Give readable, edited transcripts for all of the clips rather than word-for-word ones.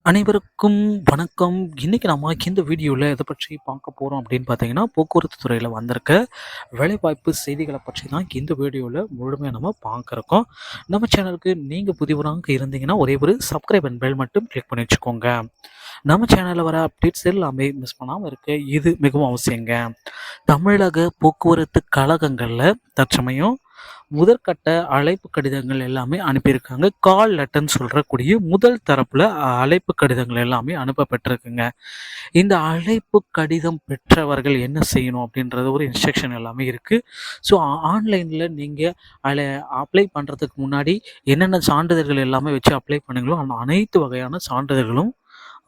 அனைவருக்கும் வணக்கம். இன்னைக்கு நம்ம இந்த வீடியோவில் எதை பற்றி பார்க்க போகிறோம் அப்படின்னு பார்த்தீங்கன்னா, போக்குவரத்து துறையில் வந்திருக்க வேலைவாய்ப்பு செய்திகளை பற்றி தான் இந்த வீடியோவில் முழுமையாக நம்ம பார்க்குறோம். நம்ம சேனலுக்கு நீங்கள் புதிவராக இருந்தீங்கன்னா ஒரே ஒரு சப்ஸ்கிரைப் அண்ட் பெல் மட்டும் கிளிக் பண்ணி வச்சுக்கோங்க. நம்ம சேனலில் வர அப்டேட்ஸ் எல்லாமே மிஸ் பண்ணாமல் இருக்க இது மிகவும் அவசியங்க. தமிழக போக்குவரத்து கழகங்களில் தற்சமயம் முதற்கட்ட அழைப்பு கடிதங்கள் எல்லாமே அனுப்பியிருக்காங்க. கால் லெட்டர்ன்னு சொல்றக்கூடிய முதல் தரப்புல அழைப்பு கடிதங்கள் எல்லாமே அனுப்பப்பட்டிருக்குங்க. இந்த அழைப்பு கடிதம் பெற்றவர்கள் என்ன செய்யணும் அப்படின்றது ஒரு இன்ஸ்ட்ரக்ஷன் எல்லாமே இருக்கு. ஸோ ஆன்லைன்ல நீங்க அப்ளை பண்றதுக்கு முன்னாடி என்னென்ன சான்றிதழ்கள் எல்லாமே வச்சு அப்ளை பண்ணுங்களோ அந்த அனைத்து வகையான சான்றிதழ்களும்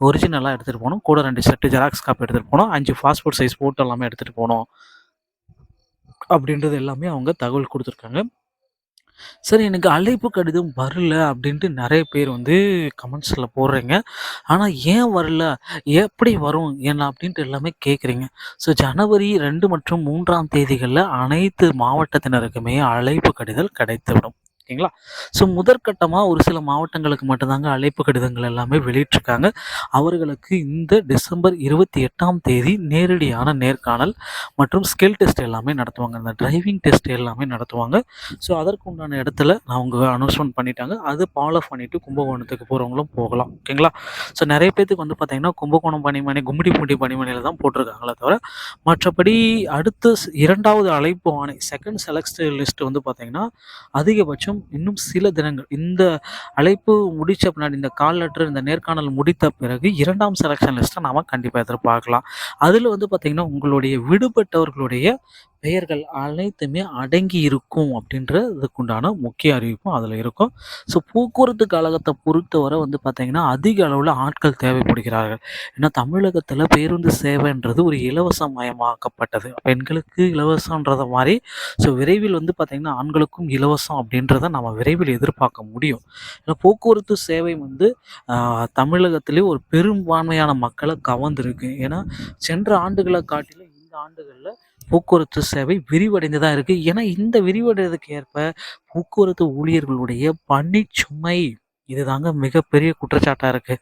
ஒரிஜினலாக எடுத்துகிட்டு போகணும். கூட 2 செட்டு ஜெராக்ஸ் காப்பி எடுத்துகிட்டு போகணும். 5 பாஸ்போர்ட் சைஸ் ஃபோட்டோ எல்லாமே எடுத்துகிட்டு போகணும் அப்படின்றது எல்லாமே அவங்க தகவல் கொடுத்துருக்காங்க. சரி, எனக்கு அழைப்பு கடிதம் வரல அப்படின்ட்டு நிறைய பேர் வந்து கமெண்ட்ஸில் போடுறீங்க. ஆனால் ஏன் வரல, எப்படி வரும் என்ன அப்படின்ட்டு எல்லாமே கேட்குறீங்க. ஸோ ஜனவரி 2 மற்றும் 3ஆம் தேதிகளில் அனைத்து மாவட்டத்தினருக்குமே அழைப்பு கடிதம் கிடைத்துவிடும். ஓகேங்களா? ஸோ முதற்கட்டமாக ஒரு சில மாவட்டங்களுக்கு மட்டும்தாங்க அழைப்பு கடிதங்கள் எல்லாமே வெளியிட்டிருக்காங்க. அவர்களுக்கு இந்த டிசம்பர் 28ஆம் தேதி நேரடியான நேர்காணல் மற்றும் ஸ்கில் டெஸ்ட் எல்லாமே நடத்துவாங்க. அந்த டிரைவிங் டெஸ்ட் எல்லாமே நடத்துவாங்க. ஸோ அதற்கு உண்டான இடத்துல அவங்க அனௌன்ஸ்மெண்ட் பண்ணிட்டாங்க. அது ஃபாலோ பண்ணிவிட்டு கும்பகோணத்துக்கு போகிறவங்களும் போகலாம். ஓகேங்களா? ஸோ நிறைய பேத்துக்கு வந்து பார்த்திங்கன்னா கும்பகோணம் பணிமனை, கும்மிடிப்பூண்டி பணிமனையில் தான் போட்டிருக்காங்களே தவிர மற்றபடி அடுத்த 2வது அழைப்பு ஆணை செகண்ட் செலக்ட் லிஸ்ட் வந்து பார்த்திங்கன்னா அதிகபட்சம் இன்னும் சில தினங்கள் இந்த அழைப்பு முடித்த பின்னாடி இந்த கால் லெட்டர் இந்த நேர்காணல் முடித்த பிறகு 2ஆம் செலக்ஷன் லிஸ்ட்டை நாம் கண்டிப்பாக எதிர்பார்க்கலாம். அதில் வந்து பார்த்திங்கன்னா உங்களுடைய விடுபட்டவர்களுடைய பெயர்கள் அனைத்துமே அடங்கி இருக்கும் அப்படின்றதுக்குண்டான முக்கிய அறிவிப்பும் அதில் இருக்கும். ஸோ போக்குவரத்து கழகத்தை பொறுத்தவரை வந்து பார்த்திங்கன்னா அதிக அளவில் ஆட்கள் தேவைப்படுகிறார்கள். ஏன்னா தமிழகத்தில் பேருந்து சேவைன்றது ஒரு இலவசமயமாக்கப்பட்டது. பெண்களுக்கு இலவசன்றத மாதிரி ஸோ விரைவில் வந்து பார்த்திங்கன்னா ஆண்களுக்கும் இலவசம் அப்படின்றத நம்ம விரைவில் எதிர்பார்க்க முடியும். ஏன்னா போக்குவரத்து சேவை வந்து தமிழகத்திலே ஒரு பெரும்பான்மையான மக்களை கவர்ந்துருக்கு. ஏன்னா சென்ற ஆண்டுகளை காட்டிலும் இந்த ஆண்டுகளில் போக்குவரத்து சேவை விரிவடைந்து தான் இருக்குது. ஏன்னா இந்த விரிவடைறதுக்கு ஏற்ப போக்குவரத்து ஊழியர்களுடைய பணிச்சுமை இதுதாங்க மிகப்பெரிய குற்றச்சாட்டாக இருக்குது.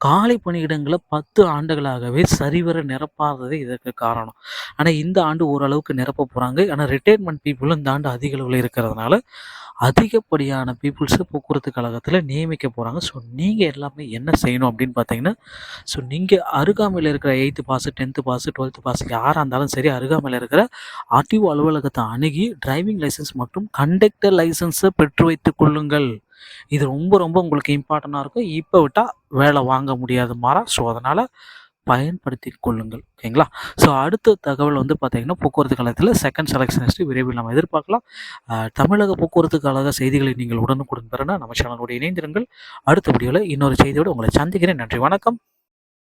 காலி பணியிடங்களை 10 ஆண்டுகளாகவே சரிவர நிரப்பாததே இதற்கு காரணம். ஆனால் இந்த ஆண்டு ஓரளவுக்கு நிரப்ப போகிறாங்க. ஆனால் ரிட்டையர்மெண்ட் பீப்புளும் இந்த ஆண்டு அதிக அளவில் இருக்கிறதுனால அதிகப்படியான பீப்புள்ஸை போக்குவரத்து கழகத்தில் நியமிக்க போகிறாங்க. ஸோ நீங்கள் எல்லாமே என்ன செய்யணும் அப்படின்னு பார்த்தீங்கன்னா, ஸோ நீங்கள் அருகாமையில் இருக்கிற 8th pass 10th pass 12th pass யாராக இருந்தாலும் சரி அருகாமையில் இருக்கிற ஆர்டிஓ அலுவலகத்தை அணுகி டிரைவிங் லைசன்ஸ் மற்றும் கண்டக்டர் லைசன்ஸை பெற்று வைத்துக் கொள்ளுங்கள். இது ரொம்ப ரொம்ப உங்களுக்கு இம்பார்ட்டண்ட்டாக இருக்கும். இப்போ விட்டால் வேலை வாங்க முடியாது மாறா. ஸோ அதனால் பயன்படுத்தி கொள்ளுங்கள். ஓகேங்களா? ஸோ அடுத்த தகவல் வந்து பார்த்திங்கன்னா போக்குவரத்து கழகத்தில் செகண்ட் செலக்ஷன் லிஸ்ட் விரைவில் நம்ம எதிர்பார்க்கலாம். தமிழக போக்குவரத்து கழக செய்திகளை நீங்கள் உடனுக்குடன் பெறனா நம்ம சேனலோடு இணைந்திருங்கள். அடுத்த வீடியோவில் இன்னொரு செய்தியோடு உங்களை சந்திக்கிறேன். நன்றி, வணக்கம்.